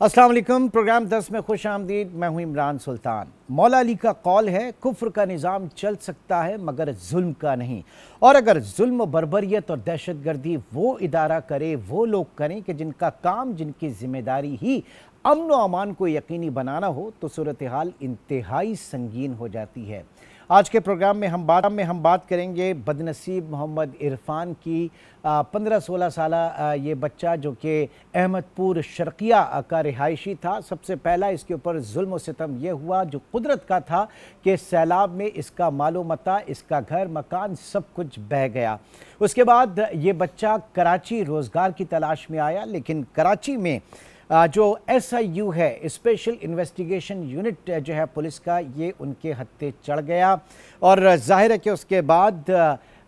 अस्सलाम वालेकुम। प्रोग्राम 10 में खुश आमदीद। मैं हूं इमरान सुल्तान। मौला अली का कौल है, कुफ्र का निज़ाम चल सकता है मगर जुल्म का नहीं। और अगर जुल्म, बर्बरियत और दहशत गर्दी वो इदारा करे, वो लोग करें कि जिनका काम, जिनकी जिम्मेदारी ही अमन व अमान को यकीनी बनाना हो, तो सूरत हाल इंतहाई संगीन हो जाती है। आज के प्रोग्राम में हम बात करेंगे बदनसीब मोहम्मद इरफान की। 15-16 साल ये बच्चा जो कि अहमदपुर शर्किया का रिहायशी था। सबसे पहला इसके ऊपर जुल्म और सितम यह हुआ जो कुदरत का था कि सैलाब में इसका मालो मता, इसका घर मकान सब कुछ बह गया। उसके बाद ये बच्चा कराची रोज़गार की तलाश में आया, लेकिन कराची में जो SIU है, स्पेशल इन्वेस्टिगेशन यूनिट जो है पुलिस का, ये उनके हत्थे चढ़ गया। और जाहिर है कि उसके बाद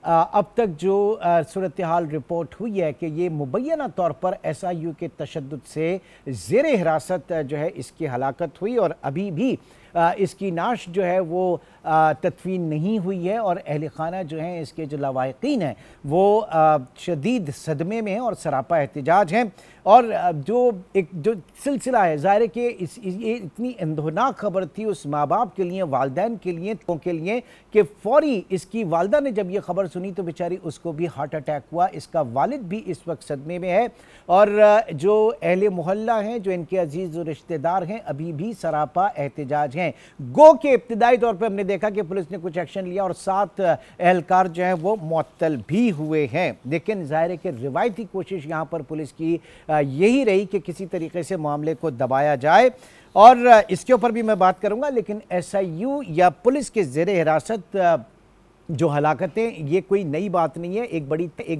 अब तक जो सूरत हाल रिपोर्ट हुई है कि ये मुबैना तौर पर SIU के तशद्दुद से ज़ेरे हिरासत जो है इसकी हलाकत हुई और अभी भी इसकी नाश जो है वो तदफीन नहीं हुई है। और अहल खाना जो हैं, इसके जो लवाहिकीन हैं, वो शदीद सदमे में हैं और सरापा एहतजाज हैं। और जो सिलसिला है, ज़ाहिर है कि ये इतनी अंदोनाक खबर थी उस माँ बाप के लिए, वालदैन के लिए कि फ़ौरी इसकी वालदा ने जब ये खबर सुनी तो बेचारी उसको भी हार्ट अटैक हुआ। इसका वालिद भी इस वक्त सदमे में है और जो अहले मोहल्ला हैं, जो इनके अजीज़ और रिश्तेदार हैं, अभी भी सरापा एहतजाज हैं। गो के इब्तिदाई तौर पर हमने देखा कि पुलिस ने कुछ एक्शन लिया और 7 एहलकार जो हैं वो मुअत्तल भी हुए हैं। लेकिन ज़ाहिर है कि रिवायती कोशिश यहाँ पर पुलिस की यही रही कि किसी तरीके से मामले को दबाया जाए और इसके ऊपर भी मैं बात करूँगा। लेकिन SIU या पुलिस के ज़ेरे हिरासत जो हलाकतें, ये कोई नई बात नहीं है, एक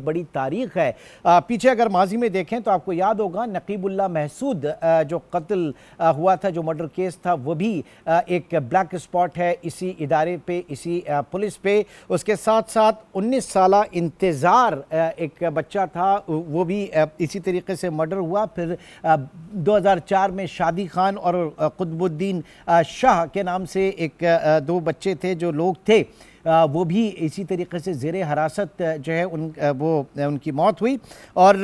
बड़ी तारीख़ है। पीछे अगर माजी में देखें तो आपको याद होगा नकीबुल्लाह महसूद जो कत्ल हुआ था, जो मर्डर केस था, वो भी एक ब्लैक स्पॉट है इसी इदारे पे, इसी पुलिस पे। उसके साथ साथ 19 साला इंतज़ार एक बच्चा था, वो भी इसी तरीके से मर्डर हुआ। फिर 2004 में शादी खान और कुतुबुद्दीन शाह के नाम से एक 2 बच्चे थे, जो लोग थे, वो भी इसी तरीके से ज़ेरे हरासत जो है उनकी मौत हुई। और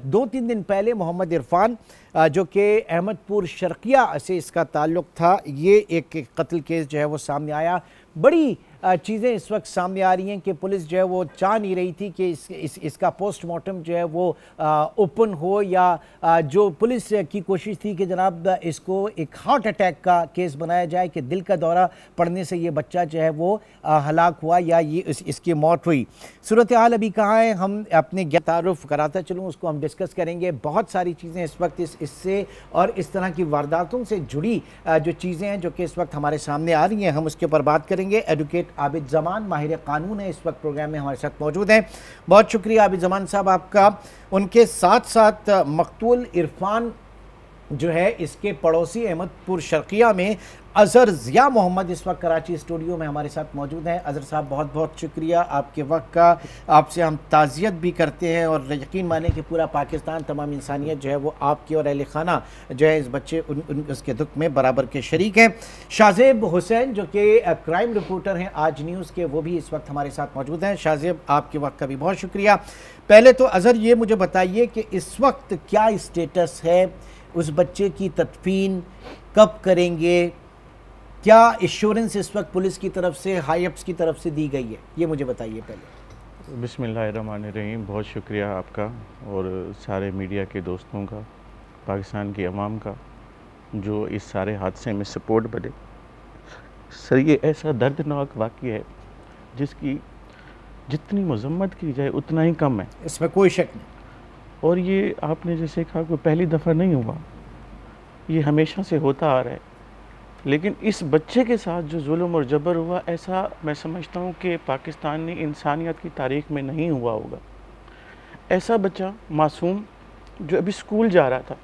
2-3 दिन पहले मोहम्मद इरफान जो कि अहमदपुर शर्किया से इसका ताल्लुक़ था, ये एक कत्ल केस जो है वो सामने आया। बड़ी चीज़ें इस वक्त सामने आ रही हैं कि पुलिस जो है वो चाह नहीं रही थी कि इसका पोस्टमार्टम जो है वो ओपन हो, या जो पुलिस की कोशिश थी कि जनाब इसको एक हार्ट अटैक का केस बनाया जाए कि दिल का दौरा पड़ने से ये बच्चा जो है वो हलाक हुआ या ये इसकी मौत हुई। सूरत हाल अभी कहाँ है, हम अपने तारुफ कराता चलूँ, उसको हम डिस्कस करेंगे। बहुत सारी चीज़ें इस वक्त इससे और इस तरह की वारदातों से जुड़ी जो चीज़ें हैं जो कि इस वक्त हमारे सामने आ रही हैं, हम उसके ऊपर बात करेंगे। एडवोकेट आबिद जमान माहिर कानून है, इस वक्त प्रोग्राम में हमारे साथ मौजूद हैं। बहुत शुक्रिया आबिद जमान साहब आपका। उनके साथ साथ मकतूल इरफान जो है, इसके पड़ोसी अहमदपुर शर्किया में अज़हर ज़िया मोहम्मद इस वक्त कराची स्टूडियो में हमारे साथ मौजूद हैं। अज़हर साहब, बहुत बहुत शुक्रिया आपके वक्त का। आपसे हम ताज़ियत भी करते हैं और यकीन माने कि पूरा पाकिस्तान, तमाम इंसानियत जो है वो आपकी और अहले खाना जो है इस बच्चे उसके दुख में बराबर के शरीक हैं। शाहज़ेब हुसैन जो कि क्राइम रिपोर्टर हैं आज न्यूज़ के, वो भी इस वक्त हमारे साथ मौजूद हैं। शाहज़ेब, आपके वक्त का भी बहुत शुक्रिया। पहले तो अज़हर ये मुझे बताइए कि इस वक्त क्या स्टेटस है, उस बच्चे की तदफीन कब करेंगे, क्या इंश्योरेंस इस वक्त पुलिस की तरफ से, हाई अप्स की तरफ से दी गई है, ये मुझे बताइए पहले। बिस्मिल्लाहिर्रहमानिर्रहीम। बहुत शुक्रिया आपका और सारे मीडिया के दोस्तों का, पाकिस्तान की आवाम का, जो इस सारे हादसे में सपोर्ट बने। सर, ये ऐसा दर्दनाक वाक़या है जिसकी जितनी मजम्मत की जाए उतना ही कम है, इसमें कोई शक नहीं। और ये आपने जैसे कहा कोई पहली दफ़ा नहीं हुआ, ये हमेशा से होता आ रहा है। लेकिन इस बच्चे के साथ जो जुल्म और जबर हुआ, ऐसा मैं समझता हूँ कि पाकिस्तानी इंसानियत की तारीख़ में नहीं हुआ होगा। ऐसा बच्चा मासूम जो अभी स्कूल जा रहा था,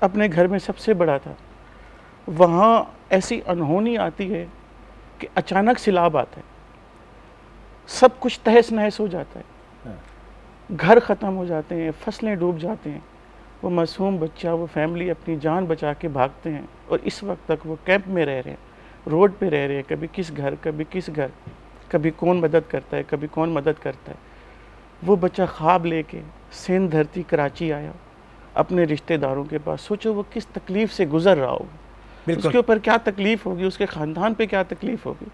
अपने घर में सबसे बड़ा था, वहाँ ऐसी अनहोनी आती है कि अचानक सैलाब आता है, सब कुछ तहस नहस हो जाता है, घर ख़त्म हो जाते हैं, फसलें डूब जाते हैं। वो मासूम बच्चा, वो फैमिली अपनी जान बचा के भागते हैं और इस वक्त तक वो कैंप में रह रहे हैं, रोड पे रह रहे हैं, कभी किस घर कभी किस घर, कभी कौन मदद करता है कभी कौन मदद करता है। वो बच्चा ख्वाब लेके सिंध धरती कराची आया, अपने रिश्तेदारों के पास, सोचो वो किस तकलीफ़ से गुज़र रहा होगा, उसके ऊपर क्या तकलीफ़ होगी, उसके ख़ानदान पे क्या तकलीफ़ होगी।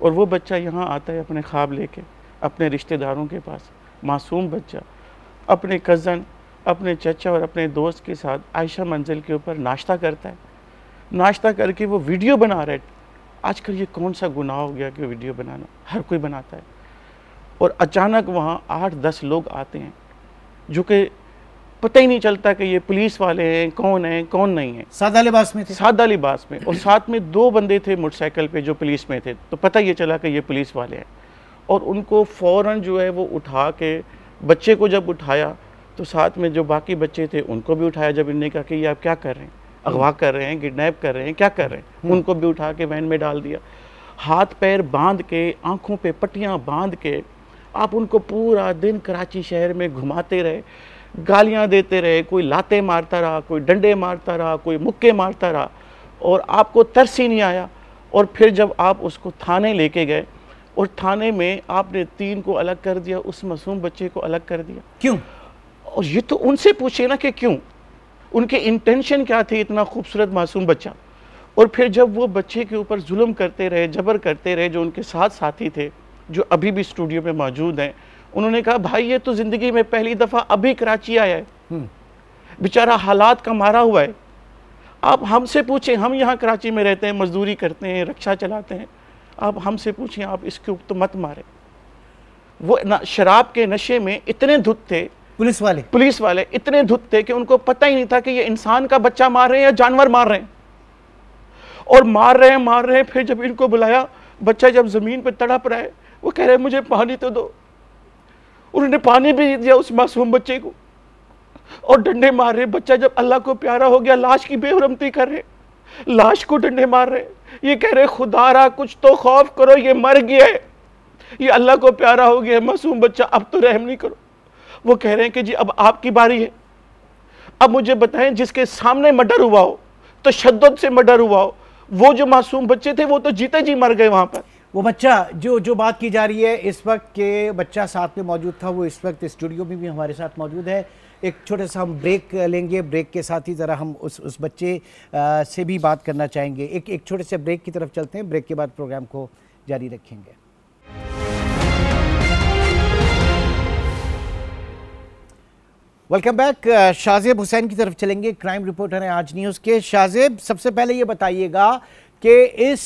और वो बच्चा यहाँ आता है अपने ख्वाब लेके अपने रिश्तेदारों के पास, मासूम बच्चा अपने कज़न, अपने चचा और अपने दोस्त के साथ आयशा मंजिल के ऊपर नाश्ता करता है। नाश्ता करके वो वीडियो बना रहा है। आजकल ये कौन सा गुनाह हो गया कि वीडियो बनाना, हर कोई बनाता है। और अचानक वहाँ 8-10 लोग आते हैं जो कि पता ही नहीं चलता कि ये पुलिस वाले हैं, कौन नहीं है। सादा लिबास में थे, सादा लिबास में, और साथ में 2 बंदे थे मोटरसाइकिल पे जो पुलिस में थे, तो पता ये चला कि ये पुलिस वाले हैं। और उनको फ़ौरन जो है वो उठा के, बच्चे को जब उठाया तो साथ में जो बाकी बच्चे थे उनको भी उठाया। जब इन्होंने कहा कि ये आप क्या कर रहे हैं, अगवा कर रहे हैं, किडनैप कर रहे हैं, क्या कर रहे हैं, उनको भी उठा के वैन में डाल दिया। हाथ पैर बांध के, आँखों पे पट्टियाँ बांध के आप उनको पूरा दिन कराची शहर में घुमाते रहे, गालियां देते रहे, कोई लाते मारता रहा, कोई डंडे मारता रहा, कोई मुक्के मारता रहा, और आपको तरस ही नहीं आया। और फिर जब आप उसको थाने लेके गए और थाने में आपने 3 को अलग कर दिया, उस मासूम बच्चे को अलग कर दिया, क्यों? और ये तो उनसे पूछे ना कि क्यों, उनके इंटेंशन क्या थे, इतना खूबसूरत मासूम बच्चा। और फिर जब वो बच्चे के ऊपर जुल्म करते रहे, जबर करते रहे, जो उनके साथ साथी थे जो अभी भी स्टूडियो में मौजूद हैं, उन्होंने कहा भाई ये तो ज़िंदगी में पहली दफ़ा अभी कराची आया है, बेचारा हालात का मारा हुआ है। आप हमसे पूछें, हम यहाँ कराची में रहते हैं, मजदूरी करते हैं, रिक्शा चलाते हैं, आप हमसे पूछें, आप इसके ऊपर तो मत मारे। वो शराब के नशे में इतने धुत थे, पुलिस वाले इतने धुत थे कि उनको पता ही नहीं था कि ये इंसान का बच्चा मार रहे हैं या जानवर मार रहे हैं। और मार रहे हैं। फिर जब इनको बुलाया, बच्चा जब ज़मीन पर तड़प रहा है, वो कह रहे हैं मुझे पानी तो दो। उन्होंने पानी भी दिया उस मासूम बच्चे को, और डंडे मार रहे। बच्चा जब अल्लाह को प्यारा हो गया, लाश की बेहुरमती कर रहे, लाश को डंडे मार रहे। ये कह रहे खुदारा कुछ तो खौफ करो, ये मर गया है, ये अल्लाह को प्यारा हो गया मासूम बच्चा, अब तो रहम नहीं करो। वो कह रहे हैं कि जी अब आपकी बारी है, अब मुझे बताएं जिसके सामने मर्डर हुआ हो, तशद्दुद से मर्डर हुआ हो, वो जो मासूम बच्चे थे वो तो जीते जी मर गए वहां पर। वो बच्चा जो बात की जा रही है इस वक्त के बच्चा साथ में मौजूद था, वो इस वक्त स्टूडियो में भी हमारे साथ मौजूद है। एक छोटा सा हम ब्रेक लेंगे, ब्रेक के साथ ही ज़रा हम उस बच्चे से भी बात करना चाहेंगे। एक छोटे से ब्रेक की तरफ चलते हैं, ब्रेक के बाद प्रोग्राम को जारी रखेंगे। Welcome back. शाहजेब हुसैन की तरफ चलेंगे, क्राइम रिपोर्टर हैं आज न्यूज़ के। शाहजेब, सबसे पहले ये बताइएगा कि इस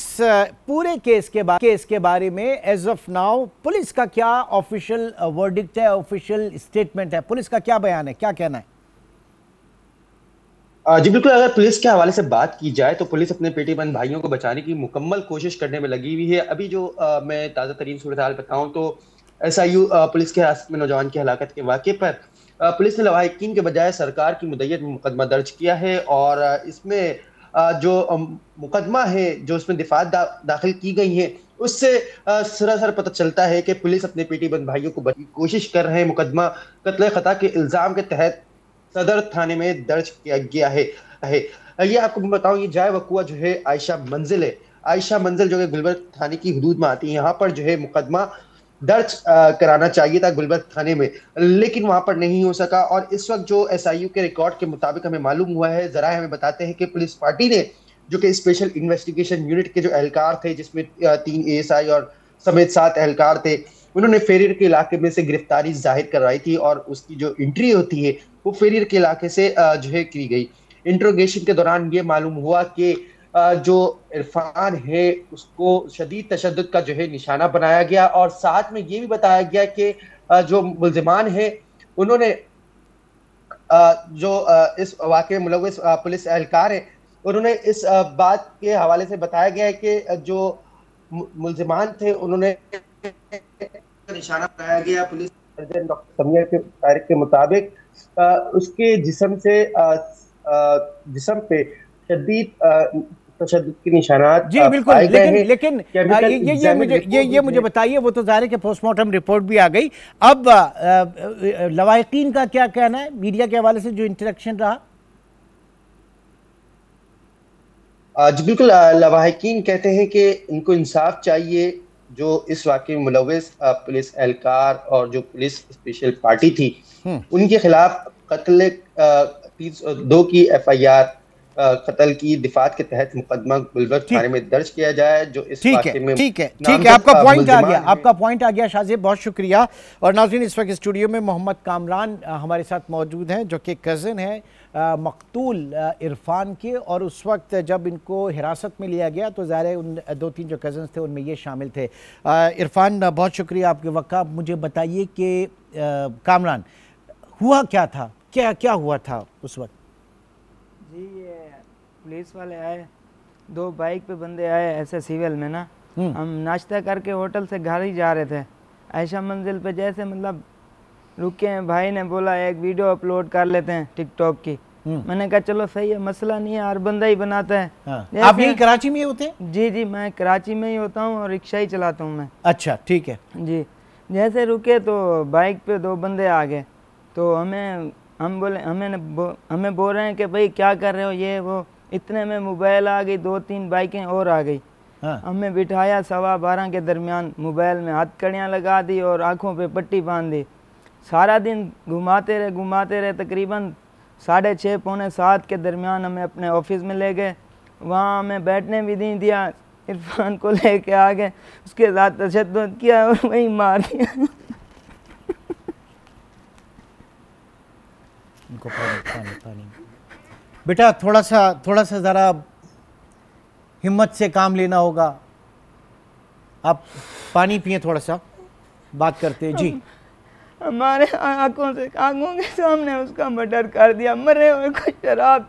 पूरे केस के बारे में एज ऑफ नाउ पुलिस का क्या ऑफिशियल वर्डिक्ट है, ऑफिशियल स्टेटमेंट है, पुलिस का क्या बयान है, क्या कहना है? जी बिल्कुल, अगर पुलिस के हवाले से बात की जाए तो पुलिस अपने पेटीबंद भाइयों को बचाने की मुकम्मल कोशिश करने में लगी हुई है। अभी जो मैं ताज़ा तरीन सूरत हाल बताऊं तो SIU पुलिस के हिरासत में नौजवान की हलाकत के वाक़े पर पुलिस ने लवाहिकीन के बजाय सरकार की मुद्दत में मुकदमा दर्ज किया है, और इसमें जो मुकदमा है, जो इसमें दिफात दाखिल की गई है, उससे सरासर पता चलता है कि पुलिस अपने पेटीबंद भाइयों को बचाने की कोशिश कर रहे हैं। मुकदमा कत्ल खता के इल्ज़ाम के तहत सदर थाने में दर्ज किया गया है। ये आपको बताऊं, ये जाए वकुआ जो है आयशा मंजिल है। आयशा मंजिल जो है गुलबर्ग थाने की हदूद में आती है। यहाँ पर जो है मुकदमा दर्ज कराना चाहिए था गुलबर्ग थाने में, लेकिन वहां पर नहीं हो सका। और इस वक्त जो SIU के रिकॉर्ड के मुताबिक हमें मालूम हुआ है, जरा हमें बताते हैं कि पुलिस पार्टी ने, जो कि स्पेशल इन्वेस्टिगेशन यूनिट के जो एहलकार थे, जिसमें 3 ASI और समेत 7 एहलकार थे, उन्होंने फेरियर के इलाके में से गिरफ्तारी जाहिर करवाई थी, और उसकी जो एंट्री होती है वो फेरियर के इलाके से जो है की गई। इंट्रोगेशन के दौरान ये मालूम हुआ कि जो इरफान है उसको शदीद तशद्दुद का जो है निशाना बनाया गया, और साथ में ये भी बताया गया कि जो मुल्जिमान है उन्होंने जो इस वाक़े में मुलव्विस पुलिस एहलकार है, उन्होंने इस बात के हवाले से बताया गया है कि जो मुल्जिमान थे उन्होंने निशाना बनाया गया पुलिस सर्जन डॉक्टर समीर के तारीख के मुताबिक उसके जिस्म पे शदीद तशद्दुद के निशानात। जी बिल्कुल, लेकिन ये मुझे बताइए, वो तो ज़ाहिर है कि पोस्टमार्टम रिपोर्ट भी आ गई, अब लवाहिकीन का क्या कहना है मीडिया के हवाले से जो इंटरेक्शन रहा? जी बिल्कुल, लवाहिकीन कहते हैं कि इनको इंसाफ चाहिए। जो इस वाक़े में मुलव्विस पुलिस एहलकार और जो पुलिस स्पेशल पार्टी थी, उनके खिलाफ 2 की FIR कत्ल की दिफात के तहत मुकदमा गुलबर्ग थाने में दर्ज किया जाए। जो इस वाक़े में ठीक है, आपका पॉइंट आ गया, आपका पॉइंट आ गया शाहजेब, बहुत शुक्रिया। और नाज़रीन, इस वक्त स्टूडियो में मोहम्मद कामरान हमारे साथ मौजूद हैं, जो कि कज़न है मकतूल इरफान के। और उस वक्त जब इनको हिरासत में लिया गया तो ज़ाहिर है उन 2-3 जो कज़न्स थे उनमें ये शामिल थे। इरफान, बहुत शुक्रिया आपके वक्त का। मुझे बताइए कि कामरान, हुआ क्या था, क्या हुआ था उस वक्त? जी, ये पुलिस वाले आए, 2 बाइक पे बंदे आए ऐसे सिविल में ना। हम नाश्ता करके होटल से घर ही जा रहे थे, ऐशा मंजिल पे जैसे मतलब रुके हैं, भाई ने बोला एक वीडियो अपलोड कर लेते हैं टिकटॉक की। मैंने कहा चलो सही है, मसला नहीं है, हर बंदा ही बनाता है। आप यही कराची में होते हैं? जी, मैं कराची में ही होता हूँ और रिक्शा ही चलाता हूँ मैं। अच्छा, ठीक है जी। जैसे रुके तो बाइक पे 2 बंदे आ गए, तो हम बोले, हमें बोल रहे हैं कि भाई क्या कर रहे हो, ये वो। इतने में मोबाइल आ गई, 2-3 बाइकें और आ गई। हमें बिठाया 12:15 के दरमियान, मोबाइल में हथकड़ियाँ लगा दी और आँखों पे पट्टी बांध दी। सारा दिन घुमाते रहे। तकरीबन 6:30 पौने 7 के दरमियान हमें अपने ऑफिस में ले गए। वहाँ हमें बैठने भी नहीं दिया, इरफान को लेके आ गए, उसके साथ तशद्दुद किया और वहीं मार दिया। इनको पानी बेटा, थोड़ा सा ज़रा हिम्मत से काम लेना होगा। आप पानी पिए, थोड़ा सा बात करते हैं। जी, हमारे आंखों के सामने उसका मर्डर कर दिया, मरे हुए को शराब,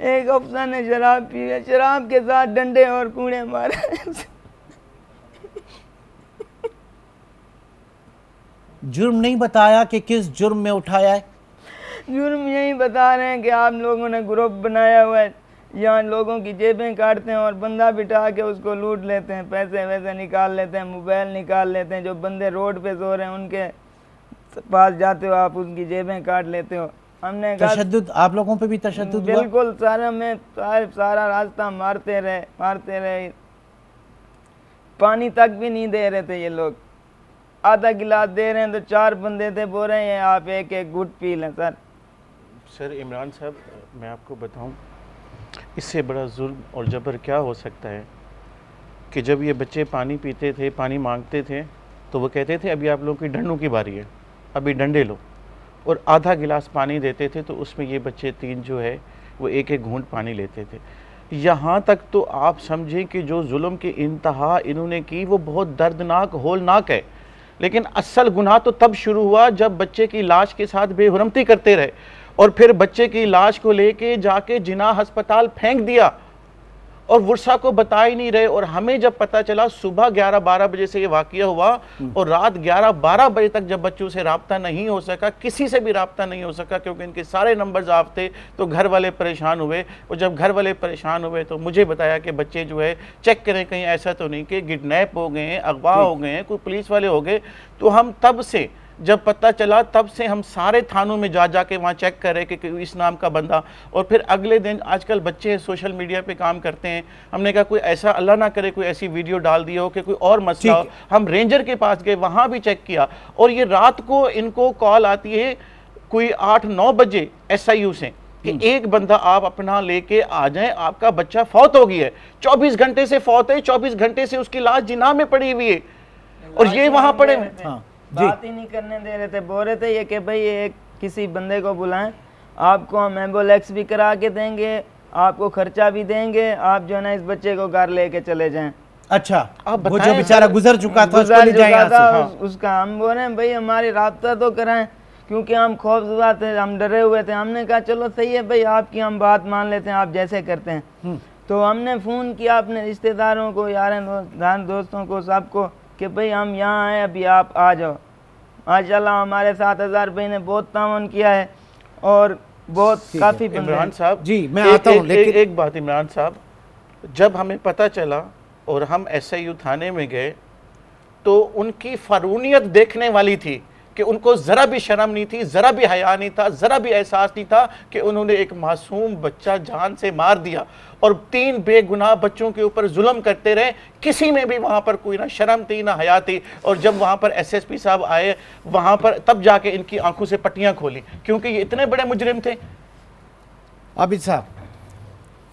एक अफसर ने शराब पी है, शराब के साथ डंडे और कूड़े मारे। जुर्म नहीं बताया कि किस जुर्म में उठाया है? जुर्म यही बता रहे हैं कि आप लोगों ने ग्रुप बनाया हुआ है, यहाँ लोगों की जेबें काटते हैं और बंदा बिठा के उसको लूट लेते हैं, पैसे वैसे निकाल लेते हैं, मोबाइल निकाल लेते हैं। जो बंदे रोड पे सो रहे हैं उनके पास जाते हो आप, उनकी जेबें काट लेते हो। हमने कहा तशद्दुद, आप लोगों पे भी तशद्दुद हुआ? बिल्कुल, सारा रास्ता मारते रहे, पानी तक भी नहीं दे रहे थे ये लोग। आधा गिलास दे रहे हैं तो 4 बंदे थे, बोल रहे हैं आप एक घुट पी लें। सर इमरान साहब, मैं आपको बताऊं, इससे बड़ा जुल्म और जबर क्या हो सकता है कि जब ये बच्चे पानी पीते थे, पानी मांगते थे, तो वो कहते थे अभी आप लोगों की डंडों की बारी है, अभी डंडे लो, और आधा गिलास पानी देते थे तो उसमें ये बच्चे 3 जो है वो एक घूंट पानी लेते थे। यहाँ तक तो आप समझें कि जो जुल्म की इंतहा इन्होंने की वो बहुत दर्दनाक, होलनाक है। लेकिन असल गुनाह तो तब शुरू हुआ जब बच्चे की लाश के साथ बेहुरमती करते रहे और फिर बच्चे की लाश को लेके जाके जिनाह अस्पताल फेंक दिया और वर्षा को बता ही नहीं रहे। और हमें जब पता चला सुबह 11-12 बजे से ये वाकया हुआ और रात 11-12 बजे तक जब बच्चों से राब्ता नहीं हो सका, किसी से भी राब्ता नहीं हो सका क्योंकि इनके सारे नंबर्स ऑफ थे, तो घर वाले परेशान हुए। और जब घर वाले परेशान हुए तो मुझे बताया कि बच्चे जो है चेक करें कहीं ऐसा तो नहीं कि किडनैप हो गए हैं, अगवा हो गए हैं, कोई पुलिस वाले हो गए। तो हम तब से जब पता चला तब से हम सारे थानों में जा के वहाँ चेक कर रहे कि इस नाम का बंदा। और फिर अगले दिन, आजकल बच्चे सोशल मीडिया पे काम करते हैं, हमने कहा कोई ऐसा अल्लाह ना करे कोई ऐसी वीडियो डाल दी हो कि कोई और मसला हो। हम रेंजर के पास गए, वहाँ भी चेक किया और ये रात को इनको कॉल आती है कोई 8-9 बजे SIU से कि एक बंदा आप अपना लेके आ जाएं, आपका बच्चा फौत हो गया है। 24 घंटे से फौत है, 24 घंटे से उसकी लाश जिनाह में पड़ी हुई है और ये वहाँ पड़े हुए। बात ही नहीं करने दे रहे थे, बोल रहे थे ये कि भाई एक किसी बंदे को बुलाएं, आपको हम एम्बुलेंस भी करा के देंगे, आपको खर्चा भी देंगे, आप जो है ना इस बच्चे को घर लेके चले जाएं। अच्छा, आप वो जो बेचारा गुजर चुका था उसका हम बोल रहे हैं भाई हमारी राब्ता तो कराएं, क्योंकि हम खौफजदा थे, हम डरे हुए थे। हमने कहा चलो सही है भाई, आपकी हम बात मान लेते हैं, आप जैसे करते हैं। तो हमने फ़ोन किया अपने रिश्तेदारों को, यार दोस्तों को, सबको कि भाई हम यहाँ आए, अभी आप आ जाओ। माशाल्लाह हमारे 7000 भाई ने बहुत तावन किया है और बहुत काफ़ी। इमरान साहब जी, मैं आता हूँ, लेकिन एक बात इमरान साहब, जब हमें पता चला और हम SIU थाने में गए तो उनकी फरूनियत देखने वाली थी कि उनको ज़रा भी शर्म नहीं थी, ज़रा भी हया नहीं था, ज़रा भी एहसास नहीं था कि उन्होंने एक मासूम बच्चा जान से मार दिया और 3 बेगुनाह बच्चों के ऊपर जुल्म करते रहे। किसी में भी वहाँ पर कोई ना शर्म थी ना हया थी। और जब वहाँ पर SSP साहब आए वहाँ पर, तब जाके इनकी आंखों से पट्टियाँ खोली, क्योंकि ये इतने बड़े मुजरिम थे। आबिद साहब,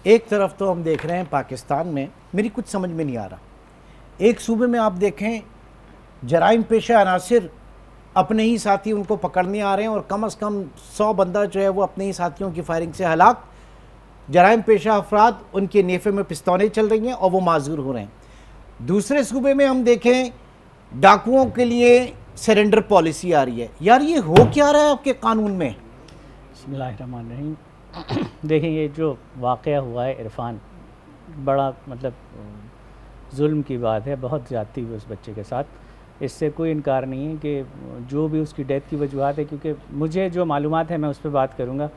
एक तरफ तो हम देख रहे हैं पाकिस्तान में, मेरी कुछ समझ में नहीं आ रहा, एक सूबे में आप देखें जराइम पेशा अनासिर अपने ही साथी उनको पकड़ने आ रहे हैं और कम से कम 100 बंदा जो है वो अपने ही साथियों की फायरिंग से हलाक, जराइम पेशा अफराद उनके नेफे में पिस्तौलें चल रही हैं और वो माजूर हो रहे हैं। दूसरे सूबे में हम देखें डाकुओं के लिए सरेंडर पॉलिसी आ रही है। यार ये हो क्या रहा है आपके कानून में? बिस्मिल्लाहिर्रहमानिर्रहीम। देखें, ये जो वाक़या हुआ है इरफान, बड़ा मतलब जुल्म की बात है, बहुत ज़्यादती हुई उस बच्चे के साथ, इससे कोई इनकार नहीं है कि जो भी उसकी डेथ की वजूहत है, क्योंकि मुझे जो मालूमात है मैं उस पर बात करूँगा।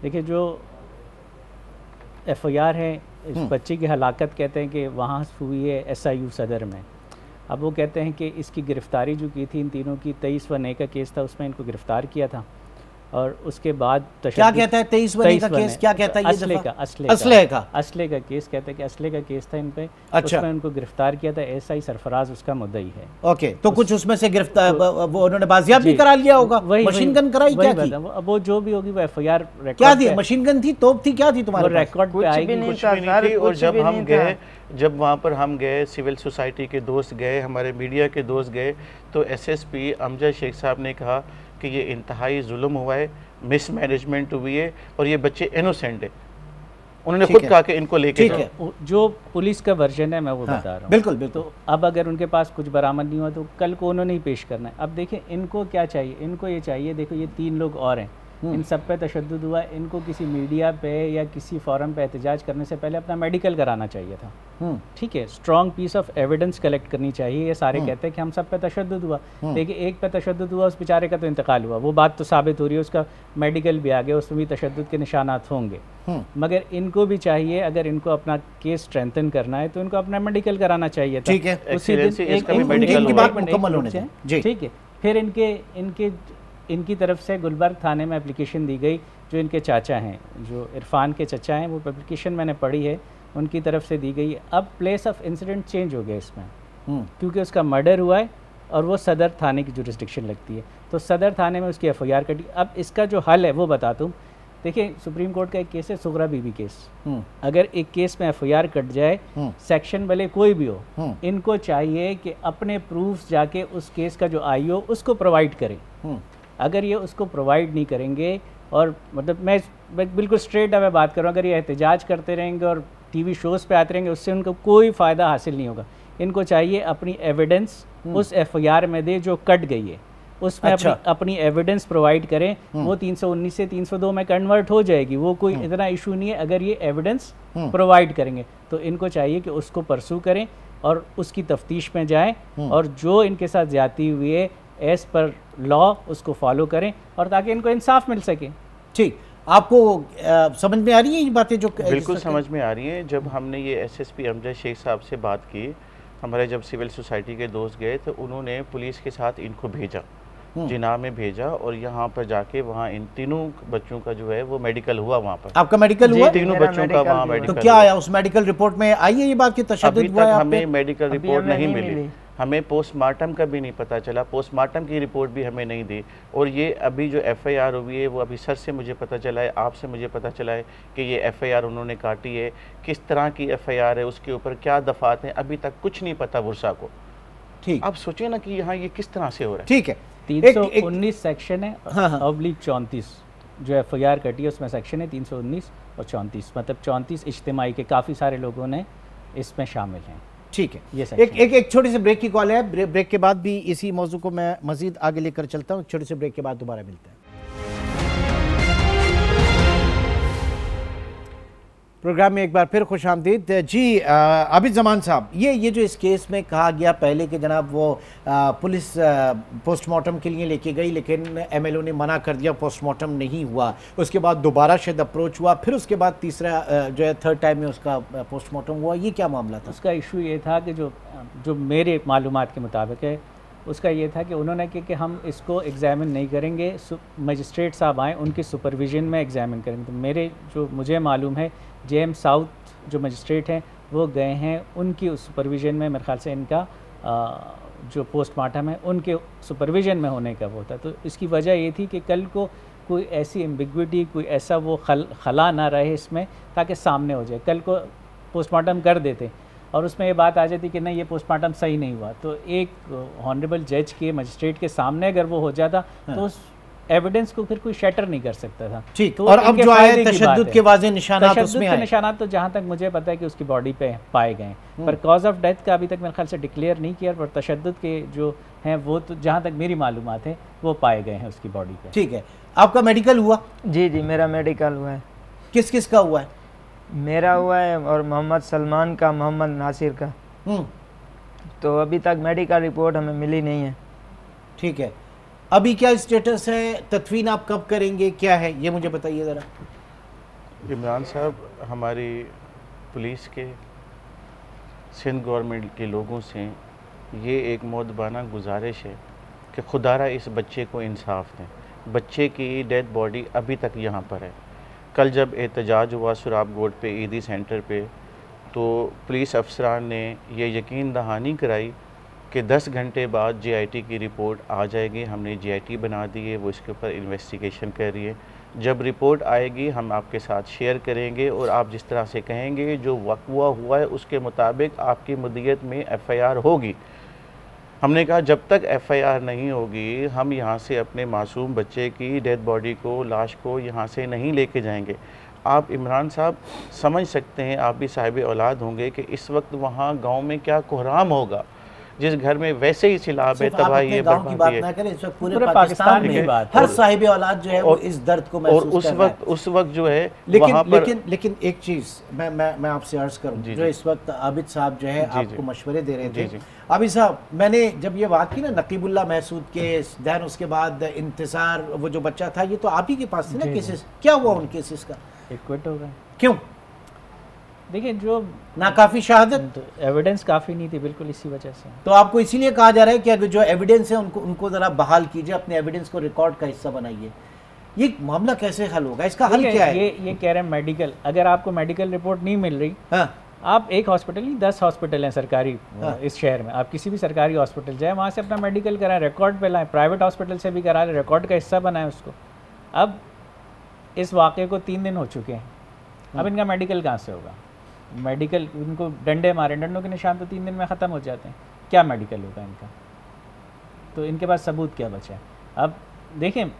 देखिए, जो FIR है इस बच्चे की हलाकत कहते हैं कि वहाँ हुई है SIU सदर में। अब वो कहते हैं कि इसकी गिरफ़्तारी जो की थी इन तीनों की 23/9 का केस था, उसमें इनको गिरफ़्तार किया था और उसके बाद क्या कहता है 23/9 का केस? क्या कहता है ये? असले का केस कहता है कि असले का केस था इन पे। अच्छा। उसमें उनको गिरफ्तार किया था, SI सरफराज उसका मुद्दई है। ओके, तो कुछ उसमें से गिरफ्तार वो उन्होंने बाजियाब भी करा लिया होगा। मशीन गन कराई क्या की? अब वो जो भी होगी वो FIR क्या थी? मशीन गन थी, तोप थी, क्या थी तुम्हारे रिकॉर्ड पे आएगी? कुछ भी नहीं थी। और जब हम गए, जब वहाँ पर हम गए, सिविल सोसाइटी के दोस्त गए, हमारे मीडिया के दोस्त गए, तो SSP अमजद शेख साहब ने कहा कि ये इंतहाई जुल्म हुआ है, मिसमैनेजमेंट हुई है और ये बच्चे इनोसेंट है। उन्होंने खुद कहा कि इनको लेके जाओ। जो पुलिस का वर्जन है मैं वो बता रहा हूँ। बिल्कुल बिल्कुल। तो अब अगर उनके पास कुछ बरामद नहीं हुआ तो कल को उन्होंने ही पेश करना है। अब देखिए इनको क्या चाहिए, इनको ये चाहिए, देखो ये 3 लोग और हैं, इन सब पे तशद्दुद हुआ, इनको किसी मीडिया पे या किसी फोरम पे एहतजाज करने से पहले अपना मेडिकल कराना चाहिए था। ठीक है, strong piece of evidence collect करनी चाहिए। ये सारे कहते हैं कि हम सब पे तशद्दुद हुआ, देखिए एक पे तशद्दुद हुआ, उस बेचारे का तो इंतकाल हुआ, वो बात तो साबित हो रही है, उसका मेडिकल भी आ गया, उसमें भी तशद्दुद के निशानात होंगे। मगर इनको भी चाहिए, अगर इनको अपना केस स्ट्रेंथन करना है तो इनको अपना मेडिकल कराना चाहिए था। ठीक है, उसी दिन ठीक है। फिर इनकी तरफ से गुलबर्ग थाने में एप्लीकेशन दी गई, जो इनके चाचा हैं, जो इरफान के चाचा हैं, वो एप्लीकेशन मैंने पढ़ी है, उनकी तरफ से दी गई। अब प्लेस ऑफ इंसिडेंट चेंज हो गया इसमें, क्योंकि उसका मर्डर हुआ है और वो सदर थाने की जुरिस्डिक्शन लगती है, तो सदर थाने में उसकी FIR कटी। अब इसका जो हल है वो बता दूँ। देखिए, सुप्रीम कोर्ट का एक केस है सुगरा बीबी केस। अगर एक केस में FIR कट जाए, सेक्शन भले कोई भी हो, इनको चाहिए कि अपने प्रूफ्स जाके उस केस का जो IO उसको प्रोवाइड करें। अगर ये उसको प्रोवाइड नहीं करेंगे, और मतलब मैं बिल्कुल स्ट्रेट अवे बात कर रहा हूँ, अगर ये एहतजाज करते रहेंगे और TV शोज़ पे आते रहेंगे, उससे उनको कोई फ़ायदा हासिल नहीं होगा। इनको चाहिए अपनी एविडेंस उस FIR में दे जो कट गई है, उसमें अपनी एविडेंस प्रोवाइड करें। वो 319 से 302 में कन्वर्ट हो जाएगी, वो कोई इतना इशू नहीं है अगर ये एविडेंस प्रोवाइड करेंगे। तो इनको चाहिए कि उसको परसू करें और उसकी तफ्तीश में जाएं, और जो इनके साथ ज्यादती हुई है एज पर लॉ उसको फॉलो करें, और ताकि इनको इंसाफ मिल सके। ठीक, आपको समझ में आ रही है ये बातें जो? बिल्कुल समझ में आ रही हैं। जब हमने ये SSP अमजद शेख साहब से बात की, हमारे जब सिविल सोसाइटी के दोस्त गए तो उन्होंने पुलिस के साथ इनको भेजा, जिना में भेजा, और यहाँ पर जाके वहाँ इन तीनों बच्चों का जो है वो मेडिकल हुआ। वहाँ पर आपका मेडिकल हुआ? तीनों बच्चों का वहाँ मेडिकल। तो क्या आया उस मेडिकल रिपोर्ट में? आई है ये बात कि तशद्दुद हुआ है? हमें मेडिकल रिपोर्ट नहीं मिली, हमें पोस्टमार्टम का भी नहीं पता चला, पोस्टमार्टम की रिपोर्ट भी हमें नहीं दी। और ये अभी जो FIR हुई है वो अभी सर से मुझे पता चला है, आपसे मुझे पता चला है कि ये FIR उन्होंने काटी है, किस तरह की FIR है, उसके ऊपर क्या दफात हैं, अभी तक कुछ नहीं पता बुरसा को। ठीक, आप सोचिए ना कि यहाँ ये किस तरह से हो रहा है। ठीक है, 319 सेक्शन है, ऑब्लिक 34 जो FIR कटी है उसमें सेक्शन है 319 और 34, मतलब 34 इज्तिमाई के काफ़ी सारे लोगों ने इसमें शामिल हैं। ठीक है, ये एक छोटी सी ब्रेक की कॉल है। ब्रेक के बाद भी इसी मौजू को मैं मजीद आगे लेकर चलता हूँ। छोटे से ब्रेक के बाद दोबारा मिलते हैं। प्रोग्राम में एक बार फिर खुश आमदीद जी। आबिद ज़मान साहब, ये जो इस केस में कहा गया पहले कि जनाब वो पुलिस पोस्टमार्टम के लिए लेके गई, लेकिन MLO ने मना कर दिया, पोस्टमार्टम नहीं हुआ, उसके बाद दोबारा शायद अप्रोच हुआ, फिर उसके बाद तीसरा जो है थर्ड टाइम में उसका पोस्टमार्टम हुआ, ये क्या मामला था? उसका इशू ये था कि जो मेरे मालूमात के मुताबिक है, उसका ये था कि उन्होंने कहा कि हम इसको एग्ज़ामिन नहीं करेंगे, मजिस्ट्रेट साहब आएँ उनकी सुपरविजन में एग्ज़ामिन करेंगे। तो मेरे जो मुझे मालूम है JM साउथ जो मजिस्ट्रेट हैं वो गए हैं, उनकी सुपरविजन में मेरे ख्याल से इनका जो पोस्टमार्टम है उनके सुपरविजन में होने का वो था। तो इसकी वजह ये थी कि कल को कोई ऐसी एम्बिग्विटी, कोई ऐसा वो खला ना रहे इसमें, ताकि सामने हो जाए। कल को पोस्टमार्टम कर देते और उसमें ये बात आ जाती कि नहीं ये पोस्टमार्टम सही नहीं हुआ, तो एक ऑनरेबल जज के, मजिस्ट्रेट के सामने अगर वो हो जाता तो उस एविडेंस को फिर कोई शैटर नहीं कर सकता था। ठीक, तो और अब जो आए तशद्दुद के वाज़ेह निशानात उसमें आए। निशानात तो जहाँ तक मुझे पता है कि उसकी बॉडी पे पाए गए, पर कॉज ऑफ डेथ का अभी तक मेरे ख्याल से डिक्लेयर नहीं किया, पर तशद्दुद के जो हैं वो तो जहाँ तक मेरी मालूमात है वो पाए गए हैं उसकी बॉडी पे। ठीक है, आपका मेडिकल हुआ? जी जी, मेरा मेडिकल हुआ है। किस किस का हुआ है? मेरा हुआ है और मोहम्मद सलमान का, मोहम्मद नासिर का। तो अभी तक मेडिकल रिपोर्ट हमें मिली नहीं है। ठीक है, अभी क्या स्टेटस है? तदफीन आप कब करेंगे, क्या है ये मुझे बताइए ज़रा। इमरान साहब, हमारी पुलिस के, सिंध गवर्नमेंट के लोगों से ये एक मोदबाना गुजारिश है कि खुदारा इस बच्चे को इंसाफ दें। बच्चे की डेड बॉडी अभी तक यहाँ पर है। कल जब एहतजाज हुआ सुराब गोड पे, ईदी सेंटर पे, तो पुलिस अफसरान ने ये यकीन दहानी कराई कि 10 घंटे बाद JIT की रिपोर्ट आ जाएगी। हमने JIT बना दी है, वो इसके ऊपर इन्वेस्टिगेशन कर रही है। जब रिपोर्ट आएगी हम आपके साथ शेयर करेंगे और आप जिस तरह से कहेंगे जो वक़्वा हुआ है उसके मुताबिक आपकी मुद्दत में FIR होगी। हमने कहा जब तक FIR नहीं होगी हम यहाँ से अपने मासूम बच्चे की डेड बॉडी को, लाश को यहाँ से नहीं लेके जाएंगे। आप इमरान साहब समझ सकते हैं, आप भी साहिब औलाद होंगे, कि इस वक्त वहाँ गांव में क्या कोहराम होगा। जिस घर में वैसे ही सिलाब है, तबाही है, गांव की बात ना करें, इस वक्त पूरे पाकिस्तान में हर साहिब औलाद जो है वो इस दर्द को महसूस कर रहा है। उस वक्त जो है लेकिन एक चीज़ मैं आपसे अर्ज करूं, जो इस वक्त आबिद साहब जो है आपको मशवरे दे रहे थे। आबिद साहब, मैंने जब ये बात की ना नकीबुल्ला महसूद केस, दैन उसके बाद इंतजार, वो जो बच्चा था, ये तो आप ही के पास थे ना केसेस, क्या हुआ उन केसेस का? एक्विट हो गए। क्यों? देखिए, जो नाकाफी शहादत, तो एविडेंस काफ़ी नहीं थी, बिल्कुल इसी वजह से। तो आपको इसीलिए कहा जा रहा है कि अगर जो एविडेंस है उनको ज़रा बहाल कीजिए, अपने एविडेंस को रिकॉर्ड का हिस्सा बनाइए। ये मामला कैसे हल होगा, इसका हल क्या है? ये कह रहे हैं मेडिकल, अगर आपको मेडिकल रिपोर्ट नहीं मिल रही, हाँ, आप एक हॉस्पिटल नहीं 10 हॉस्पिटल हैं सरकारी इस शहर में, आप किसी भी सरकारी हॉस्पिटल जाए, वहाँ से अपना मेडिकल कराएं, रिकॉर्ड पे लाएं, प्राइवेट हॉस्पिटल से भी करा लें, रिकॉर्ड का हिस्सा बनाएं उसको। अब इस वाक़े को 3 दिन हो चुके हैं, अब इनका मेडिकल कहाँ से होगा? मेडिकल, इनको डंडे मारे, डंडों के निशान तो 3 दिन में ख़त्म हो जाते हैं, क्या मेडिकल होगा इनका? तो इनके पास सबूत क्या बचा है? अब देखें,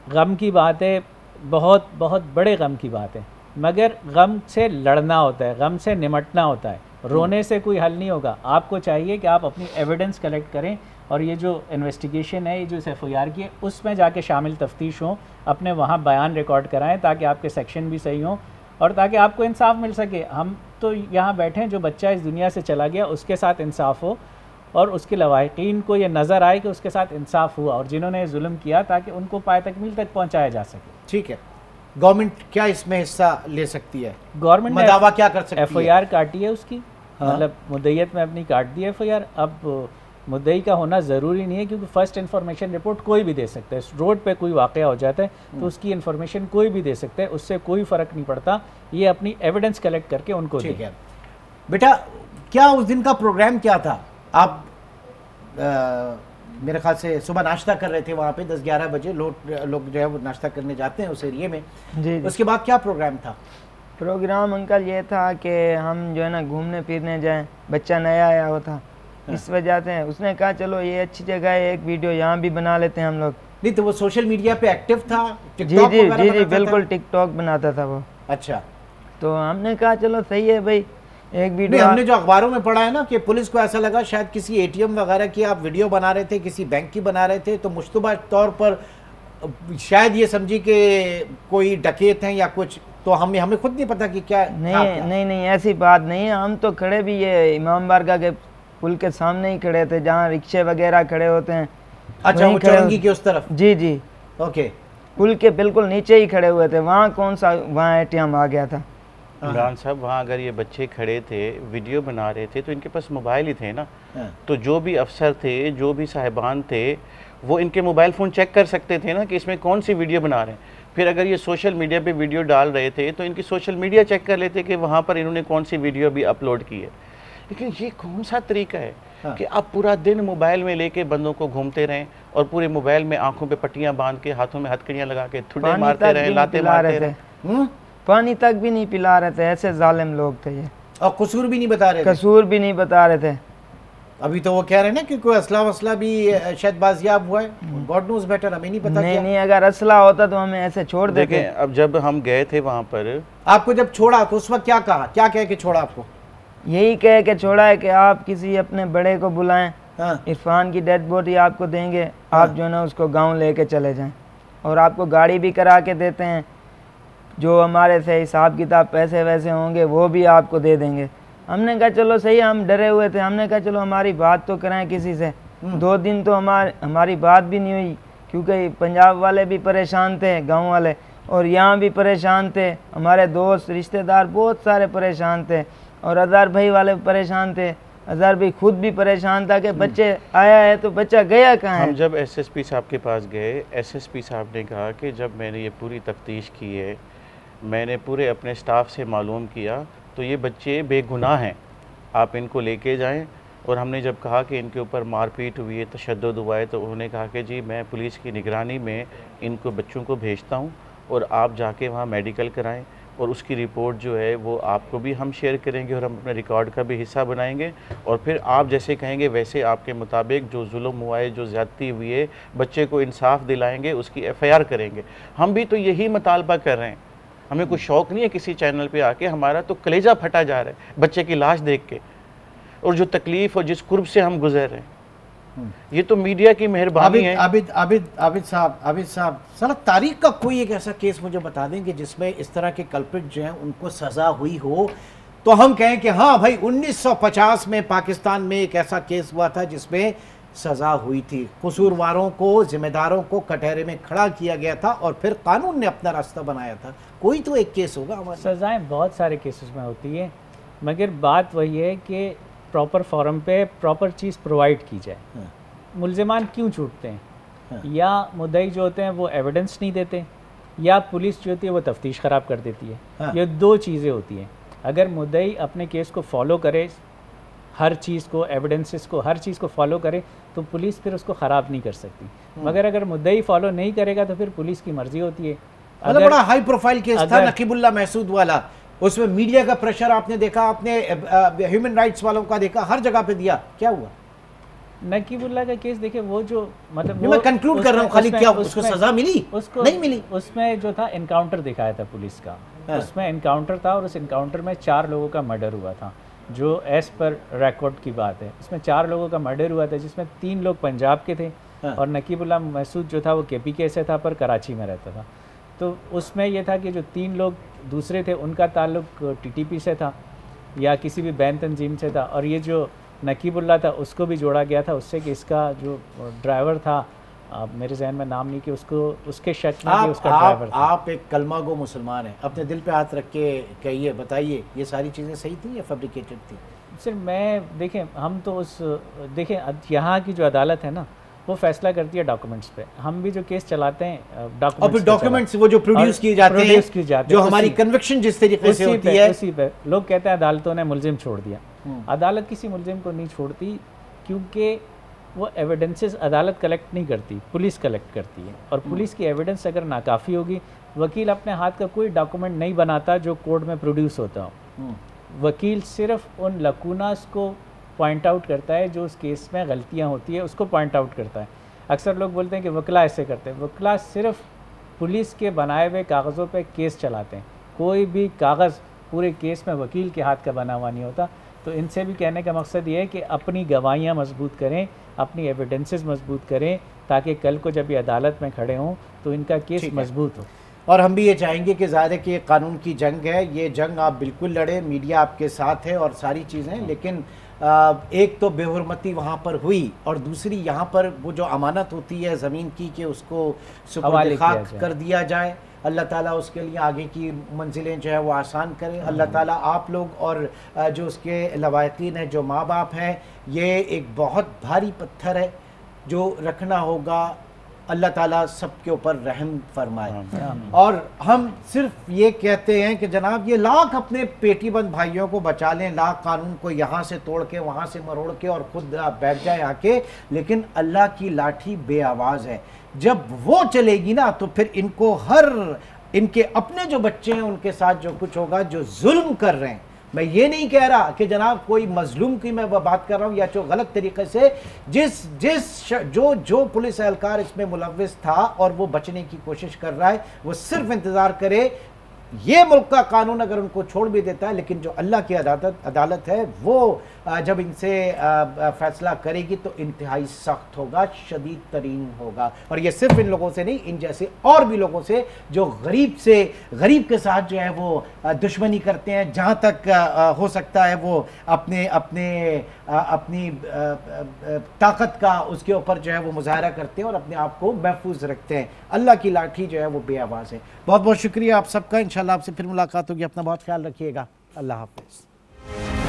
गम की बात है, बहुत बहुत बड़े गम की बात है, मगर गम से लड़ना होता है, गम से निमटना होता है, रोने से कोई हल नहीं होगा। आपको चाहिए कि आप अपनी एविडेंस कलेक्ट करें और ये जो इन्वेस्टिगेशन है, ये जो FIR की है, उसमें जाके शामिल तफ्तीश हों, अपने वहाँ बयान रिकॉर्ड कराएं ताकि आपके सेक्शन भी सही हों और ताकि आपको इंसाफ मिल सके। हम तो यहाँ बैठे हैं, जो बच्चा इस दुनिया से चला गया उसके साथ इंसाफ हो और उसके लवाहिकीन को ये नज़र आए कि उसके साथ इंसाफ हुआ, और जिन्होंने जुल्म किया ताकि उनको पाए तकमील तक पहुँचाया जा सके। ठीक है, गवर्नमेंट क्या इसमें हिस्सा ले सकती है? गवर्नमेंट ने दावा क्या कर सकती है? FIR काटी है उसकी, मतलब मुद्दईयत में अपनी काट दी है FIR। अब मुद्दई का होना ज़रूरी नहीं है, क्योंकि फर्स्ट इन्फॉर्मेशन रिपोर्ट कोई भी दे सकता है। रोड पे कोई वाक़या हो जाता है तो उसकी इन्फॉर्मेशन कोई भी दे सकता है, उससे कोई फ़र्क नहीं पड़ता। ये अपनी एविडेंस कलेक्ट करके उनको ठीक है। बेटा, क्या उस दिन का प्रोग्राम क्या था? आप मेरे ख्याल से सुबह नाश्ता कर रहे थे वहाँ पे, 10-11 बजे लोग जो है वो नाश्ता करने जाते हैं उस एरिए में। जी। उसके बाद क्या प्रोग्राम था? प्रोग्राम अंकल ये था कि हम जो है ना घूमने फिरने जाएं, बच्चा नया आया हुआ था, इस वजह से उसने कहा चलो ये अच्छी जगह है, एक वीडियो यहाँ भी बना लेते हैं हम लोग। नहीं तो वो सोशल मीडिया पे एक्टिव था? जी जी जी जी, बिल्कुल टिकटॉक बनाता था वो। अच्छा, तो हमने कहा चलो सही है भाई, एक वीडियो। हमने जो अखबारों में पढ़ा है ना कि पुलिस को ऐसा लगा शायद किसी ATM वगैरह की आप वीडियो बना रहे थे, किसी बैंक की बना रहे थे, तो मुश्तबा तौर पर शायद ये समझी कि कोई डकैत हैं या कुछ, तो हमें खुद नहीं पता कि क्या। नहीं, ऐसी बात नहीं है। हम तो खड़े भी ये इमाम बारगाह के पुल के सामने ही खड़े थे, जहाँ रिक्शे वगैरह खड़े होते हैं। अच्छा, वो चौरंगी की उस तरफ? जी जी, ओके, पुल के बिल्कुल नीचे ही खड़े हुए थे। वहाँ कौन सा वहाँ ATM आ गया था? इमरान साहब, वहाँ अगर ये बच्चे खड़े थे, वीडियो बना रहे थे, तो इनके पास मोबाइल ही थे ना। तो जो भी अफसर थे, जो भी साहिबान थे, वो इनके मोबाइल फ़ोन चेक कर सकते थे ना कि इसमें कौन सी वीडियो बना रहे हैं। फिर अगर ये सोशल मीडिया पे वीडियो डाल रहे थे तो इनकी सोशल मीडिया चेक कर लेते कि वहाँ पर इन्होंने कौन सी वीडियो भी अपलोड की है। लेकिन ये कौन सा तरीका है? हाँ। कि आप पूरा दिन मोबाइल में लेके बंदों को घूमते रहें और पूरे मोबाइल में आंखों पे पट्टियां बांध के, हाथों में हथकड़ियां लगा के ठुड्डे मारते रहें, लाते मारते रहें। पानी तक भी नहीं पिला रहे थे, ऐसे जालिम लोग थे ये। और कसूर भी नहीं बता रहे थे? कसूर भी नहीं बता रहे थे। अभी तो वो कह रहे हैं ना कि कोई असला वसला भी शायद बाजियाब हुआ है। गॉड नोज बेटर, हमें नहीं पता। नहीं, अगर असला होता तो हमें ऐसे छोड़ देते। देखें, अब जब हम गए थे वहाँ पर, आपको जब छोड़ा तो उस वक्त क्या कहा, क्या कह के छोड़ा आपको? यही कह के छोड़ा है कि आप किसी अपने बड़े को बुलाएं, हाँ। इरफान की डेड बॉडी आपको देंगे, आप जो है ना उसको गाँव लेके चले जाएँ, और आपको गाड़ी भी करा के देते हैं, जो हमारे से हिसाब किताब पैसे वैसे होंगे वो भी आपको दे देंगे। हमने कहा चलो सही, हम डरे हुए थे, हमने कहा चलो हमारी बात तो कराएं किसी से। 2 दिन तो हमारी बात भी नहीं हुई, क्योंकि पंजाब वाले भी परेशान थे, गांव वाले, और यहाँ भी परेशान थे, हमारे दोस्त रिश्तेदार बहुत सारे परेशान थे, और अज़हर भाई वाले परेशान थे। अज़हर भाई खुद भी परेशान था कि बच्चे आया है तो बच्चा गया कहाँ है। हम जब एसएसपी साहब के पास गए, एसएसपी साहब ने कहा कि जब मैंने ये पूरी तफ्तीश की है, मैंने पूरे अपने स्टाफ से मालूम किया, तो ये बच्चे बेगुनाह हैं, आप इनको लेके जाएं। और हमने जब कहा कि इनके ऊपर मारपीट हुई है, तशद्दुद हुआ है, तो उन्होंने कहा कि जी मैं पुलिस की निगरानी में इनको बच्चों को भेजता हूं, और आप जाके वहां मेडिकल कराएं, और उसकी रिपोर्ट जो है वो आपको भी हम शेयर करेंगे, और हम अपने रिकॉर्ड का भी हिस्सा बनाएंगे, और फिर आप जैसे कहेंगे वैसे आपके मुताबिक जो जुल्म हुआ है, जो ज़्यादती हुई है, बच्चे को इंसाफ दिलाएंगे, उसकी FIR करेंगे। हम भी तो यही मुतालबा कर रहे हैं। हमें कोई शौक़ नहीं है किसी चैनल पे आके, हमारा तो कलेजा फटा जा रहा है बच्चे की लाश देख के, और जो तकलीफ़ और जिस कुर्ब से हम गुजर रहे हैं। ये तो मीडिया की मेहरबानी है। आबिद साहब सर, तारीख का कोई एक ऐसा केस मुझे बता देंगे जिसमें इस तरह के कल्प्रिट जो हैं उनको सज़ा हुई हो, तो हम कहें कि हाँ भाई 1950 में पाकिस्तान में एक ऐसा केस हुआ था जिसमें सज़ा हुई थी, कसूरवारों को, जिम्मेदारों को कटहरे में खड़ा किया गया था, और फिर कानून ने अपना रास्ता बनाया था। कोई तो एक केस होगा हमारे। सज़ाएं बहुत सारे केसेस में होती है, मगर बात वही है कि प्रॉपर फॉरम पे प्रॉपर चीज़ प्रोवाइड की जाए। हाँ। मुल्ज़िमान क्यों छूटते हैं? हाँ। या मुद्दई जो होते हैं वो एविडेंस नहीं देते, या पुलिस जो होती है वो तफ्तीश ख़राब कर देती है। हाँ। ये 2 चीज़ें होती हैं। अगर मुद्दई अपने केस को फॉलो करे, हर चीज़ को, एविडेंसेस को, हर चीज़ को फॉलो करे, तो पुलिस फिर उसको ख़राब नहीं कर सकती। मगर अगर मुद्दई फॉलो नहीं करेगा तो फिर पुलिस की मर्ज़ी होती है। मतलब बड़ा हाई प्रोफाइल केस था नकीबुल्लाह महसूद वाला, उसमें मीडिया का प्रेशर आपने देखा, आपने ह्यूमन राइट्स वालों का देखा, हर जगह पे दिया। क्या हुआ नकीबुल्लाह का केस? देखिए वो जो मतलब मैं कंक्लूड कर रहा हूँ खाली, क्या उसको सजा मिली? उसको नहीं मिली। उसमें जो था एनकाउंटर दिखाया था पुलिस का। हाँ। उसमें एनकाउंटर था, और उस एनकाउंटर में 4 लोगों का मर्डर हुआ था, जो एज पर रिकॉर्ड की बात है। इसमें 4 लोगों का मर्डर हुआ था, जिसमें 3 लोग पंजाब के थे। हाँ। और नकीबुल्लाह महसूद जो था वो KPK से था, पर कराची में रहता था। तो उसमें यह था कि जो 3 लोग दूसरे थे उनका ताल्लुक TTP से था या किसी भी बैन तंजीम से था, और ये जो नकीबुल्लाह था उसको भी जोड़ा गया था उससे कि इसका जो ड्राइवर था, मेरे जहन में नाम नहीं, कि उसको उसके शक में कि उसका ड्राइवर था। आप एक कलमा गो मुसलमान हैं, अपने दिल पे हाथ रख के कहिए, बताइए ये सारी चीज़ें सही थी या फैब्रिकेटेड थी? सर मैं देखें, हम तो उस देखें यहाँ की जो अदालत है ना वो फैसला करती है डॉक्यूमेंट्स पे। हम भी जो केस चलाते हैं डॉक्यूमेंट्स वो जो प्रोड्यूस किए जाते हैं, जो हमारी कन्विक्शन जिस तरीके से होती है, उसी पे लोग कहते हैं अदालतों ने मुलजिम छोड़ दिया। अदालत किसी मुलजिम को नहीं छोड़ती, क्योंकि वो एविडेंसेस अदालत कलेक्ट नहीं करती, पुलिस कलेक्ट करती है। और पुलिस की एविडेंस अगर नाकाफ़ी होगी, वकील अपने हाथ का कोई डॉक्यूमेंट नहीं बनाता जो कोर्ट में प्रोड्यूस होता हो। वकील सिर्फ उन लकूनास को पॉइंट आउट करता है, जो उस केस में गलतियां होती है उसको पॉइंट आउट करता है। अक्सर लोग बोलते हैं कि वकला ऐसे करते हैं। वकला सिर्फ पुलिस के बनाए हुए कागज़ों पे केस चलाते हैं, कोई भी कागज़ पूरे केस में वकील के हाथ का बना हुआ नहीं होता। तो इनसे भी कहने का मकसद ये है कि अपनी गवाहियाँ मजबूत करें, अपनी एविडेंसेस मजबूत करें, ताकि कल को जब ये अदालत में खड़े हों तो इनका केस मजबूत हो। और हम भी ये चाहेंगे कि ज़ाहिर है कि ये कानून की जंग है, ये जंग आप बिल्कुल लड़े, मीडिया आपके साथ है और सारी चीज़ें, लेकिन एक तो बेहुरमती वहाँ पर हुई, और दूसरी यहाँ पर वो जो अमानत होती है ज़मीन की कि उसको सुपुर्द खाक कर दिया जाए। अल्लाह ताला उसके लिए आगे की मंजिलें जो है वो आसान करें। अल्लाह ताला आप लोग और जो उसके लवाकिन हैं, जो माँ बाप हैं, ये एक बहुत भारी पत्थर है जो रखना होगा अल्लाह ताला सबके ऊपर रहम फरमाए। और हम सिर्फ ये कहते हैं कि जनाब ये लाख अपने पेटीबंद भाइयों को बचा लें, लाख कानून को यहाँ से तोड़ के वहाँ से मरोड़ के और खुद बैठ जाए आके, लेकिन अल्लाह की लाठी बेआवाज़ है। जब वो चलेगी ना तो फिर इनको इनके अपने जो बच्चे हैं उनके साथ जो कुछ होगा, जो जुल्म कर रहे हैं, मैं ये नहीं कह रहा कि जनाब कोई मजलूम की मैं बात कर रहा हूँ या जो गलत तरीके से जो पुलिस एहलकार इसमें मुलव्विस था और वो बचने की कोशिश कर रहा है, वो सिर्फ इंतज़ार करे ये मुल्क का कानून अगर उनको छोड़ भी देता है, लेकिन जो अल्लाह की अदालत है वो जब इनसे फैसला करेगी तो इंतहाई सख्त होगा, शदीद तरीन होगा। और ये सिर्फ इन लोगों से नहीं, इन जैसे और भी लोगों से जो गरीब के साथ जो है वो दुश्मनी करते हैं, जहाँ तक हो सकता है वो अपनी ताकत का उसके ऊपर जो है वो मुजाहरा करते हैं और अपने आप को महफूज रखते हैं। अल्लाह की लाठी जो है वो बेआवाज़ है। बहुत बहुत शुक्रिया आप सबका। इंशाल्लाह आपसे फिर मुलाकात होगी। अपना बहुत ख्याल रखिएगा। अल्लाह हाफ़िज़।